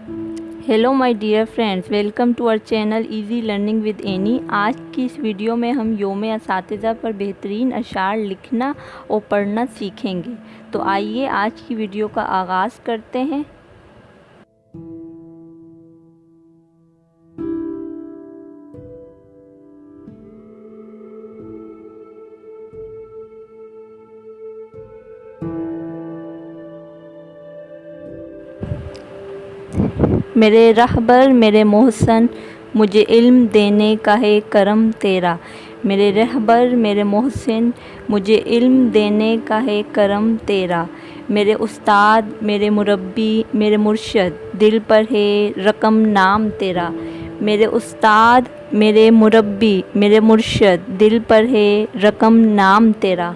Hello my dear friends, welcome to our channel easy learning with Annie. आज की इस video में हम योम असातिज़ा पर बेहतरीन अशार लिखना और पढ़ना सीखेंगे। तो आइए आज की वीडियो का आगाज़ करते हैं। मेरे रहबर मेरे मोहसन, मुझे इल्म देने का है करम तेरा। मेरे रहबर मेरे मोहसिन, मुझे इल्म देने का है करम तेरा। मेरे उस्ताद मेरे मुरब्बी मेरे मुर्शद, दिल पर है रकम नाम तेरा। मेरे उस्ताद मेरे मुरब्बी मेरे मुर्शद, दिल पर है रकम नाम तेरा।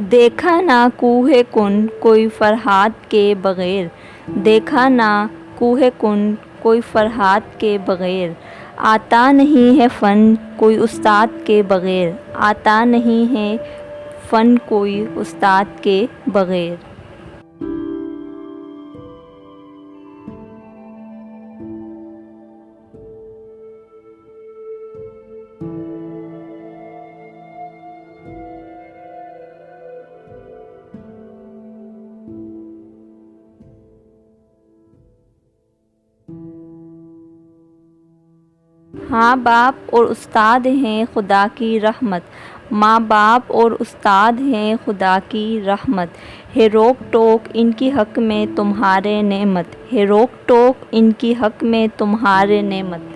देखा ना कूहे कुन कोई फरहाद के बग़ैर। देखा ना कूहे कुन कोई फरहाद के बग़ैर। आता नहीं है फ़न कोई उस्ताद के बग़ैर। आता नहीं है फ़न कोई उस्ताद के बग़ैर। हाँ बाप और उस्ताद हैं खुदा की रहमत। माँ बाप और उस्ताद हैं खुदा की रहमत। है रोक टोक इनकी हक़ में तुम्हारे नेमत। है रोक टोक इनकी हक़ में तुम्हारे नेमत।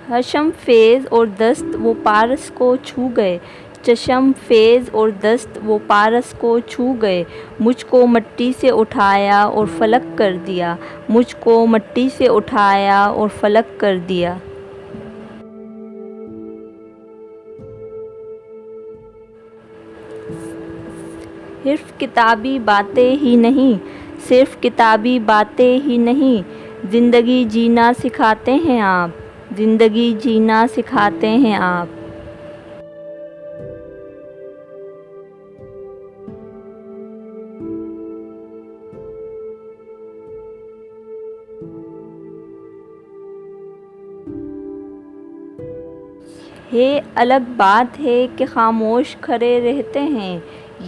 हशम फेज़ और दस्त वो पारस को छू गए। चशम फेज़ और दस्त वो पारस को छू गए। मुझको मट्टी से उठाया और फलक कर दिया। मुझको मट्टी से उठाया और फलक कर दिया। सिर्फ किताबी बातें ही नहीं, सिर्फ किताबी बातें ही नहीं, ज़िंदगी जीना सिखाते हैं आप। ज़िंदगी जीना सिखाते हैं आप। ये अलग बात है कि खामोश खड़े रहते हैं।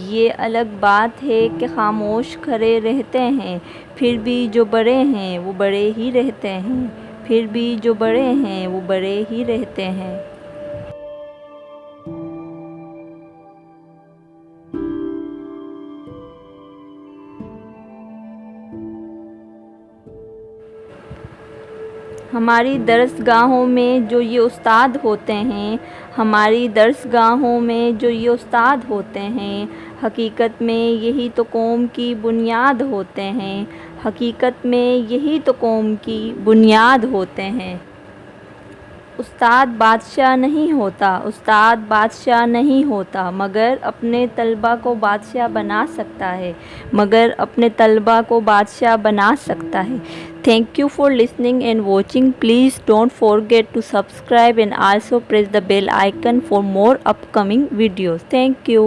ये अलग बात है कि खामोश खड़े रहते हैं। फिर भी जो बड़े हैं वो बड़े ही रहते हैं। फिर भी जो बड़े हैं वो बड़े ही रहते हैं। हमारी दरसगाहों में जो ये उस्ताद होते हैं, हमारी दरसगाहों में जो ये उस्ताद होते हैं, हकीकत में यही तो कौम की बुनियाद होते हैं। हकीकत में यही तो कौम की बुनियाद होते हैं। उस्ताद बादशाह नहीं होता, उस्ताद बादशाह नहीं होता, मगर अपने तलबा को बादशाह बना सकता है। मगर अपने तलबा को बादशाह बना सकता है। Thank you for listening and watching. Please don't forget to subscribe and also press the bell icon for more upcoming videos. Thank you.